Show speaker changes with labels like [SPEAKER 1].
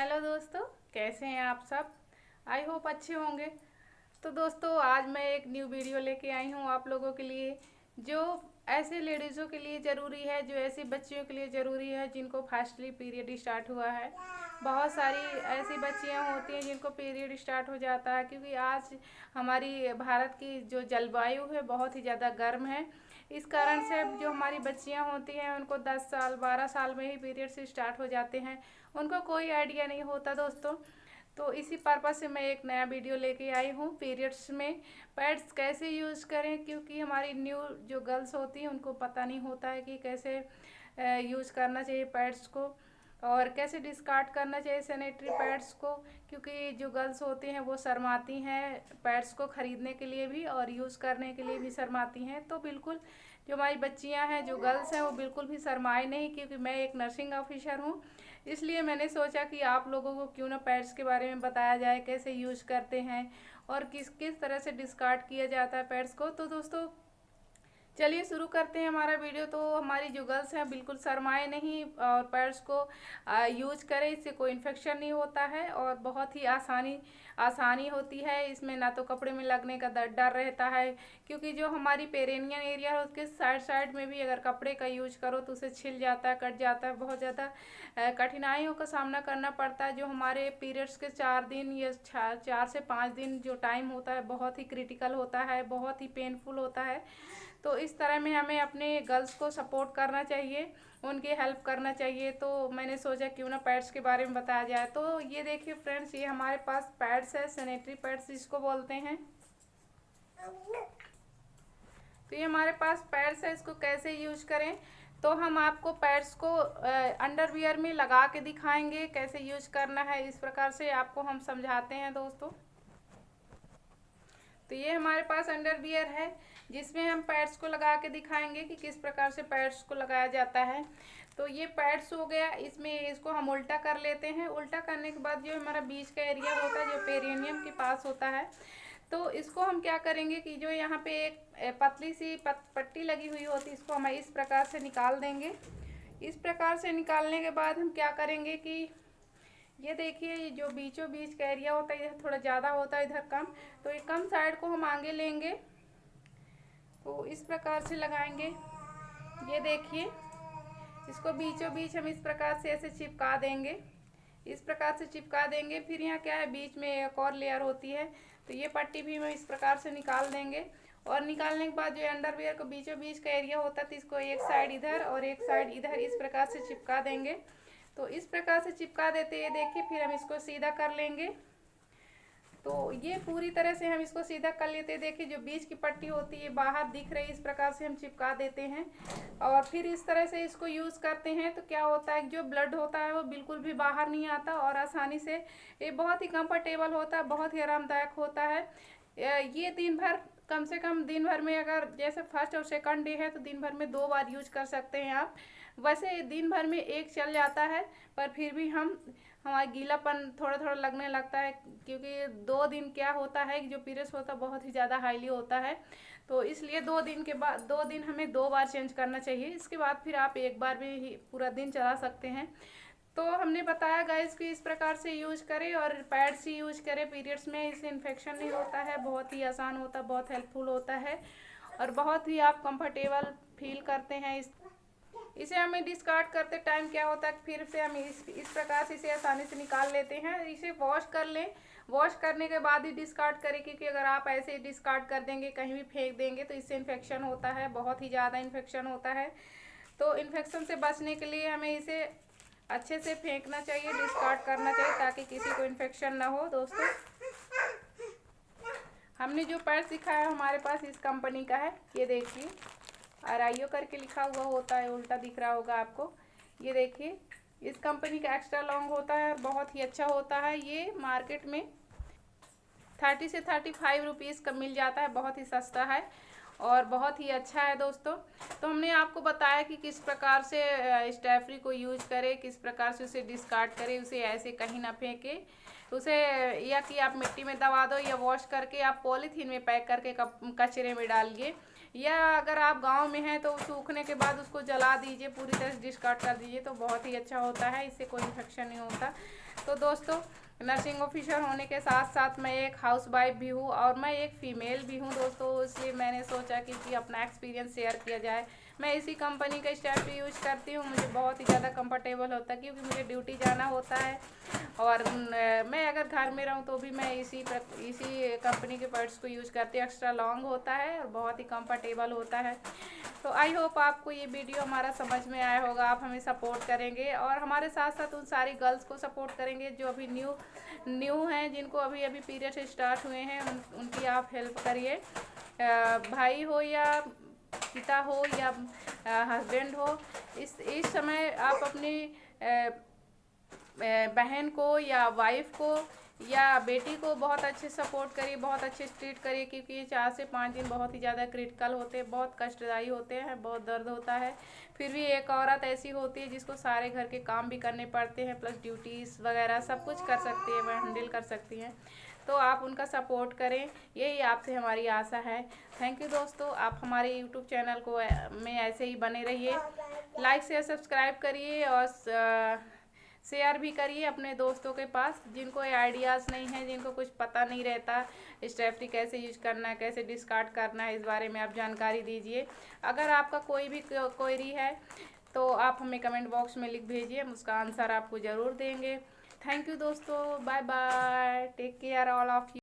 [SPEAKER 1] Hello दोस्तों, कैसे हैं आप सब। आई होप अच्छे होंगे। तो दोस्तों, आज मैं एक न्यू वीडियो लेके आई हूँ आप लोगों के लिए, जो ऐसे लेडीज़ों के लिए ज़रूरी है, जो ऐसी बच्चियों के लिए ज़रूरी है जिनको फास्टली पीरियड स्टार्ट हुआ है। बहुत सारी ऐसी बच्चियाँ होती हैं जिनको पीरियड स्टार्ट हो जाता है, क्योंकि आज हमारी भारत की जो जलवायु है बहुत ही ज़्यादा गर्म है। इस कारण से जो हमारी बच्चियां होती हैं उनको 10 साल 12 साल में ही पीरियड्स स्टार्ट हो जाते हैं। उनको कोई आइडिया नहीं होता दोस्तों। तो इसी पर्पज़ से मैं एक नया वीडियो लेके आई हूँ पीरियड्स में पैड्स कैसे यूज़ करें, क्योंकि हमारी न्यू जो गर्ल्स होती हैं उनको पता नहीं होता है कि कैसे यूज़ करना चाहिए पैड्स को और कैसे डिस्कार्ड करना चाहिए सैनिटरी पैड्स को। क्योंकि जो गर्ल्स होती हैं वो शर्माती हैं पैड्स को ख़रीदने के लिए भी और यूज़ करने के लिए भी शर्माती हैं। तो बिल्कुल जो हमारी बच्चियां हैं, जो गर्ल्स हैं, वो बिल्कुल भी शर्माए नहीं, क्योंकि मैं एक नर्सिंग ऑफिसर हूँ। इसलिए मैंने सोचा कि आप लोगों को क्यों ना पैड्स के बारे में बताया जाए, कैसे यूज़ करते हैं और किस किस तरह से डिस्कार्ड किया जाता है पैड्स को। तो दोस्तों, चलिए शुरू करते हैं हमारा वीडियो। तो हमारी जो गर्ल्स हैं बिल्कुल शर्माए नहीं और पैड्स को यूज करें, इससे कोई इन्फेक्शन नहीं होता है और बहुत ही आसानी होती है। इसमें ना तो कपड़े में लगने का डर रहता है, क्योंकि जो हमारी पेरेनियन एरिया है उसके साइड साइड में भी अगर कपड़े का यूज करो तो उसे छिल जाता है, कट जाता है, बहुत ज़्यादा कठिनाइयों का सामना करना पड़ता है। जो हमारे पीरियड्स के 4 दिन या 4 से 5 दिन जो टाइम होता है बहुत ही क्रिटिकल होता है, बहुत ही पेनफुल होता है। तो इस तरह में हमें अपने गर्ल्स को सपोर्ट करना चाहिए, उनकी हेल्प करना चाहिए। तो मैंने सोचा क्यों ना पैड्स के बारे में बताया जाए। तो ये देखिए फ्रेंड्स, ये हमारे पास पैड्स है, सैनिटरी पैड्स जिसको बोलते हैं। तो ये हमारे पास पैड्स है, इसको कैसे यूज करें तो हम आपको पैड्स को अंडरवियर में लगा के दिखाएंगे कैसे यूज करना है। इस प्रकार से आपको हम समझाते हैं दोस्तों। तो ये हमारे पास अंडरवियर है जिसमें हम पैड्स को लगा के दिखाएंगे कि किस प्रकार से पैड्स को लगाया जाता है। तो ये पैड्स हो गया, इसमें इसको हम उल्टा कर लेते हैं। उल्टा करने के बाद जो हमारा बीच का एरिया होता है, जो पेरिनियम के पास होता है, तो इसको हम क्या करेंगे कि जो यहाँ पे एक पतली सी पट्टी लगी हुई होती है, इसको हम इस प्रकार से निकाल देंगे। इस प्रकार से निकालने के बाद हम क्या करेंगे कि ये देखिए, ये जो बीचों बीच का एरिया होता है इधर थोड़ा ज़्यादा होता है, इधर कम। तो ये कम साइड को हम आगे लेंगे, तो इस प्रकार से लगाएंगे। ये देखिए, इसको बीचों बीच हम इस प्रकार से ऐसे चिपका देंगे, इस प्रकार से चिपका देंगे। फिर यहाँ क्या है, बीच में एक और लेयर होती है, तो ये पट्टी भी हम इस प्रकार से निकाल देंगे। और निकालने के बाद जो अंडरवियर को बीचों बीच का एरिया होता है, तो इसको एक साइड इधर और एक साइड इधर इस प्रकार से चिपका देंगे। तो इस प्रकार से चिपका देते हैं, देखिए। फिर हम इसको सीधा कर लेंगे। तो ये पूरी तरह से हम इसको सीधा कर लेते हैं। देखिए, जो बीच की पट्टी होती है बाहर दिख रही है, इस प्रकार से हम चिपका देते हैं। और फिर इस तरह से इसको यूज़ करते हैं तो क्या होता है, जो ब्लड होता है वो बिल्कुल भी बाहर नहीं आता और आसानी से ये बहुत ही कंफर्टेबल होता है, बहुत ही आरामदायक होता है। ये दिन भर, कम से कम दिन भर में, अगर जैसे फर्स्ट और सेकंड डे है तो दिन भर में 2 बार यूज कर सकते हैं आप। वैसे दिन भर में एक चल जाता है, पर फिर भी हमारा गीलापन थोड़ा थोड़ा लगने लगता है, क्योंकि 2 दिन क्या होता है कि जो पीरियड्स होता है बहुत ही ज़्यादा हाईली होता है। तो इसलिए 2 दिन के बाद 2 दिन हमें 2 बार चेंज करना चाहिए। इसके बाद फिर आप एक बार भी ही पूरा दिन चला सकते हैं। तो हमने बताया गाइस कि इस प्रकार से यूज करें और पैड्स ही यूज करें पीरियड्स में। इससे इन्फेक्शन नहीं होता है, बहुत ही आसान होता है, बहुत हेल्पफुल होता है और बहुत ही आप कंफर्टेबल फील करते हैं। इसे हमें डिस्कार्ड करते टाइम क्या होता है, फिर से हम इस प्रकार से इसे आसानी से निकाल लेते हैं। इसे वॉश कर लें, वॉश करने के बाद ही डिस्कार्ड करें, क्योंकि अगर आप ऐसे डिस्कार्ड कर देंगे, कहीं भी फेंक देंगे, तो इससे इन्फेक्शन होता है, बहुत ही ज़्यादा इन्फेक्शन होता है। तो इन्फेक्शन से बचने के लिए हमें इसे अच्छे से फेंकना चाहिए, डिस्कार्ड करना चाहिए, ताकि किसी को इन्फेक्शन ना हो। दोस्तों, हमने जो पर्स दिखाया हमारे पास इस कंपनी का है। ये देखिए, आरआईओ करके लिखा हुआ होता है, उल्टा दिख रहा होगा आपको। ये देखिए, इस कंपनी का एक्स्ट्रा लॉन्ग होता है और बहुत ही अच्छा होता है। ये मार्केट में 30 से 35 रुपीज़ का मिल जाता है, बहुत ही सस्ता है और बहुत ही अच्छा है दोस्तों। तो हमने आपको बताया कि किस प्रकार से स्टेफ्री को यूज करें, किस प्रकार से उसे डिस्कार्ड करें, उसे ऐसे कहीं ना फेंके उसे, या कि आप मिट्टी में दबा दो, या वॉश करके आप पॉलीथीन में पैक करके कचरे में डालिए, या अगर आप गांव में हैं तो सूखने के बाद उसको जला दीजिए, पूरी तरह से डिस्कार्ड कर दीजिए, तो बहुत ही अच्छा होता है, इससे कोई इन्फेक्शन नहीं होता। तो दोस्तों, नर्सिंग ऑफिसर होने के साथ साथ मैं एक हाउसवाइफ भी हूँ और मैं एक फ़ीमेल भी हूँ दोस्तों, इसलिए मैंने सोचा कि अपना एक्सपीरियंस शेयर किया जाए। मैं इसी कंपनी का स्टैम्प यूज करती हूँ, मुझे बहुत ही ज़्यादा कंफर्टेबल होता है क्योंकि मुझे ड्यूटी जाना होता है। और मैं अगर घर में रहूँ तो भी मैं इसी कंपनी के पैड्स को यूज करती हूँ। एक्स्ट्रा लॉन्ग होता है और बहुत ही कंफर्टेबल होता है। तो आई होप आपको ये वीडियो हमारा समझ में आया होगा, आप हमें सपोर्ट करेंगे और हमारे साथ साथ उन सारी गर्ल्स को सपोर्ट करेंगे जो अभी न्यू हैं, जिनको अभी अभी पीरियड्स स्टार्ट हुए हैं, उनकी आप हेल्प करिए। भाई हो या पिता हो या हस्बैंड हो, इस समय आप अपनी बहन को या वाइफ को या बेटी को बहुत अच्छे सपोर्ट करिए, बहुत अच्छे ट्रीट करिए, क्योंकि ये 4 से 5 दिन बहुत ही ज़्यादा क्रिटिकल होते हैं, बहुत कष्टदायी होते हैं, बहुत दर्द होता है। फिर भी एक औरत ऐसी होती है जिसको सारे घर के काम भी करने पड़ते हैं, प्लस ड्यूटीज़ वगैरह सब कुछ कर सकती है, वह हैंडल कर सकती हैं। तो आप उनका सपोर्ट करें, यही आपसे हमारी आशा है। थैंक यू दोस्तों, आप हमारे यूट्यूब चैनल को में ऐसे ही बने रहिए, लाइक शेयर सब्सक्राइब करिए और शेयर भी करिए अपने दोस्तों के पास जिनको आइडियाज़ नहीं है, जिनको कुछ पता नहीं रहता स्टेफ्री कैसे यूज करना है, कैसे डिस्कार्ड करना है, इस बारे में आप जानकारी दीजिए। अगर आपका कोई भी क्वेरी है तो आप हमें कमेंट बॉक्स में लिख भेजिए, हम उसका आंसर आपको ज़रूर देंगे। थैंक यू दोस्तों, bye bye, take care all of you.